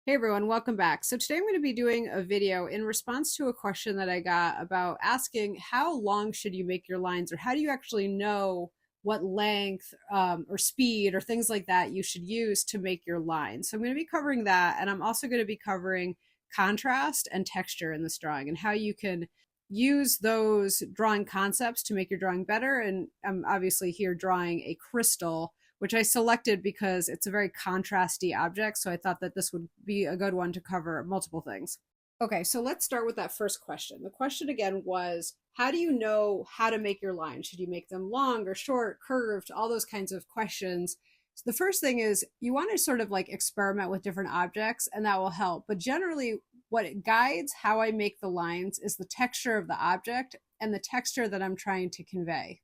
Hey everyone, welcome back. So today I'm going to be doing a video in response to a question that I got about asking how long should you make your lines, or how do you actually know what length or speed or things like that you should use to make your lines. So I'm going to be covering that, and I'm also going to be covering contrast and texture in this drawing and how you can use those drawing concepts to make your drawing better. And I'm obviously here drawing a crystal, which I selected because it's a very contrasty object. So I thought that this would be a good one to cover multiple things. Okay, so let's start with that first question. The question again was, how do you know how to make your lines? Should you make them long or short, curved, all those kinds of questions? So the first thing is you want to sort of like experiment with different objects, and that will help. But generally, what it guides how I make the lines is the texture of the object and the texture that I'm trying to convey.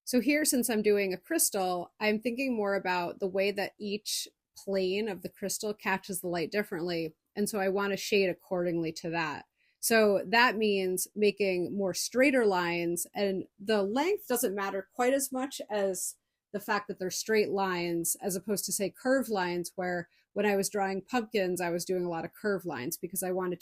So here, since I'm doing a crystal, I'm thinking more about the way that each plane of the crystal catches the light differently. And so I want to shade accordingly to that. So that means making more straighter lines, and the length doesn't matter quite as much as the fact that they're straight lines, as opposed to say curved lines, where when I was drawing pumpkins, I was doing a lot of curved lines because I wanted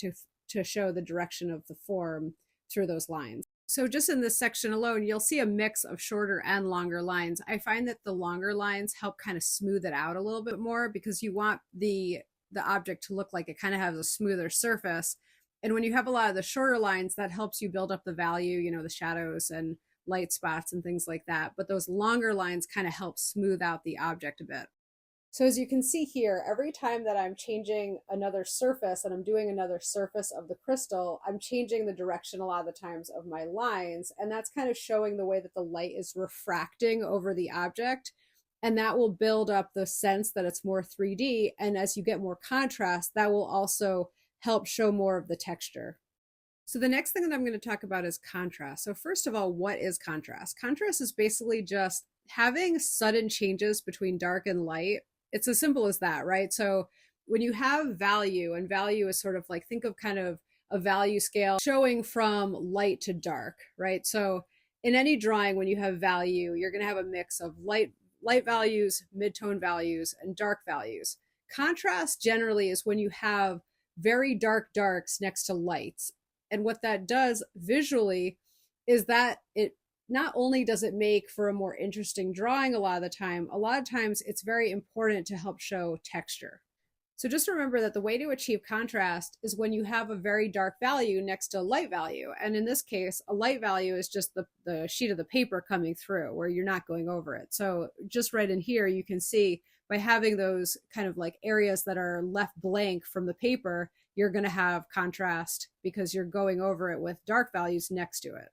to show the direction of the form through those lines. So just in this section alone, you'll see a mix of shorter and longer lines. I find that the longer lines help kind of smooth it out a little bit more, because you want the object to look like it kind of has a smoother surface. And when you have a lot of the shorter lines, that helps you build up the value, the shadows and light spots and things like that. But those longer lines kind of help smooth out the object a bit. So as you can see here, every time that I'm changing another surface and I'm doing another surface of the crystal, I'm changing the direction a lot of the times of my lines. And that's kind of showing the way that the light is refracting over the object. And that will build up the sense that it's more 3D. And as you get more contrast, that will also help show more of the texture. So the next thing that I'm going to talk about is contrast. So first of all, what is contrast? Contrast is basically just having sudden changes between dark and light. It's as simple as that, right? So when you have value, and value is sort of like, think of kind of a value scale showing from light to dark, right? So in any drawing, when you have value, you're going to have a mix of light values, mid-tone values, and dark values. Contrast generally is when you have very dark darks next to lights. And what that does visually is that it not only does it make for a more interesting drawing a lot of times it's very important to help show texture. So just remember that the way to achieve contrast is when you have a very dark value next to a light value. And in this case, a light value is just the sheet of the paper coming through where you're not going over it. So just right in here, you can see by having those kind of like areas that are left blank from the paper, you're going to have contrast because you're going over it with dark values next to it.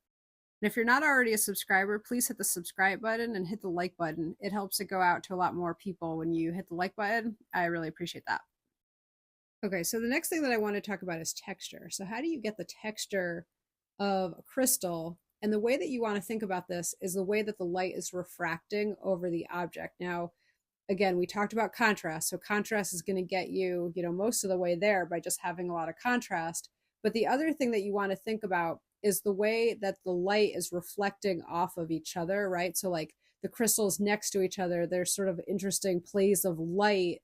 And if you're not already a subscriber, please hit the subscribe button and hit the like button. It helps it go out to a lot more people when you hit the like button. I really appreciate that. Okay, so the next thing that I want to talk about is texture. So how do you get the texture of a crystal? And the way that you want to think about this is the way that the light is refracting over the object. Now, again, we talked about contrast. So contrast is going to get you, most of the way there by just having a lot of contrast. But the other thing that you want to think about is the way that the light is reflecting off of each other, right? So like the crystals next to each other, there's sort of interesting plays of light.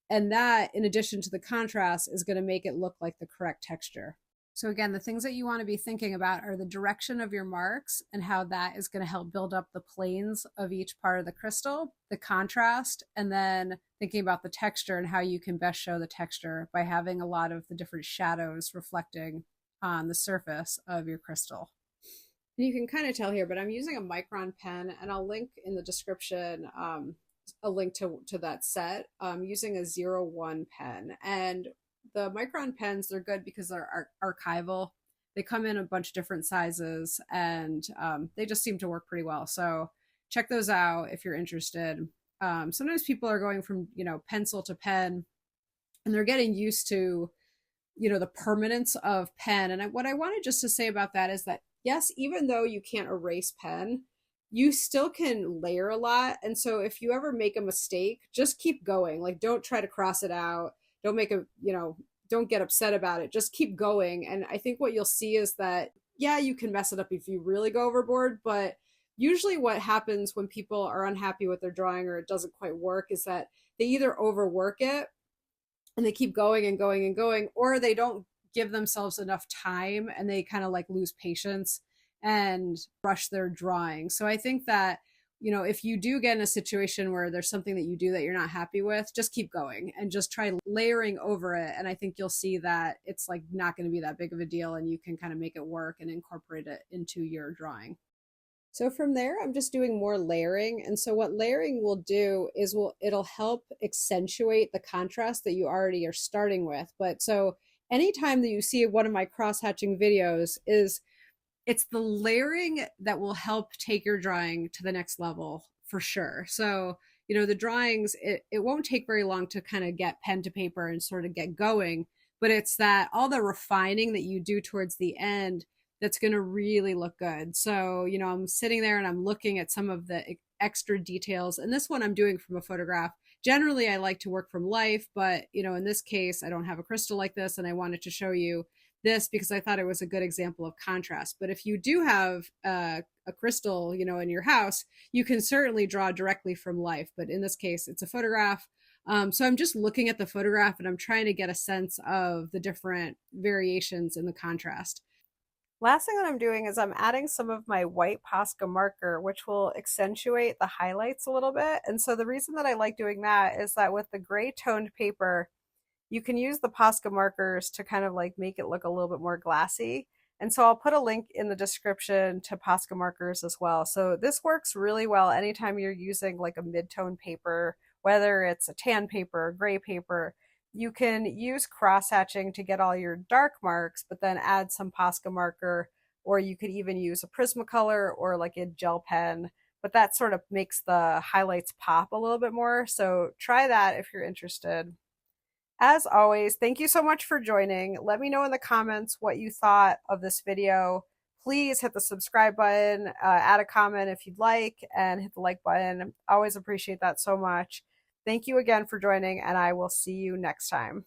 And that, in addition to the contrast, is going to make it look like the correct texture. So again, the things that you want to be thinking about are the direction of your marks and how that is going to help build up the planes of each part of the crystal, the contrast, and then thinking about the texture and how you can best show the texture by having a lot of the different shadows reflecting on the surface of your crystal. And you can kind of tell here, but I'm using a micron pen, and I'll link in the description a link to that set. I'm using a 01 pen, and the micron pens, they're good because they're archival. They come in a bunch of different sizes, and they just seem to work pretty well. So check those out if you're interested. Sometimes people are going from, pencil to pen, and they're getting used to, the permanence of pen. And what I wanted just to say about that is that, yes, even though you can't erase pen, you still can layer a lot. And so if you ever make a mistake, just keep going. Like, don't try to cross it out. Don't make don't get upset about it. Just keep going. And I think what you'll see is that, yeah, you can mess it up if you really go overboard, but usually what happens when people are unhappy with their drawing or it doesn't quite work is that they either overwork it and they keep going and going and going, or they don't give themselves enough time and they kind of like lose patience and rush their drawing. So I think that, you know, if you do get in a situation where there's something that you do that you're not happy with, just keep going and just try layering over it. And I think you'll see that it's like not going to be that big of a deal and you can kind of make it work and incorporate it into your drawing. So from there, I'm just doing more layering. And so what layering will do is it'll help accentuate the contrast that you already are starting with. But so anytime that you see one of my cross-hatching videos is it's the layering that will help take your drawing to the next level for sure. So, you know, the drawings, it won't take very long to kind of get pen to paper and sort of get going, but it's that all the refining that you do towards the end that's going to really look good. So, you know, I'm sitting there and I'm looking at some of the extra details. And this one I'm doing from a photograph. Generally, I like to work from life, but, you know, in this case, I don't have a crystal like this. And I wanted to show you this because I thought it was a good example of contrast. But if you do have a crystal, you know, in your house, you can certainly draw directly from life. But in this case, it's a photograph. So I'm just looking at the photograph and I'm trying to get a sense of the different variations in the contrast. Last thing that I'm doing is I'm adding some of my white Posca marker, which will accentuate the highlights a little bit. And so the reason that I like doing that is that with the gray toned paper, you can use the Posca markers to kind of like make it look a little bit more glassy. And so I'll put a link in the description to Posca markers as well. So this works really well anytime you're using like a mid-tone paper, whether it's a tan paper or gray paper. You can use cross-hatching to get all your dark marks, but then add some Posca marker, or you could even use a Prismacolor or like a gel pen, but that sort of makes the highlights pop a little bit more. So try that if you're interested. As always, thank you so much for joining. Let me know in the comments what you thought of this video. Please hit the subscribe button, add a comment if you'd like, and hit the like button. I always appreciate that so much. Thank you again for joining, and I will see you next time.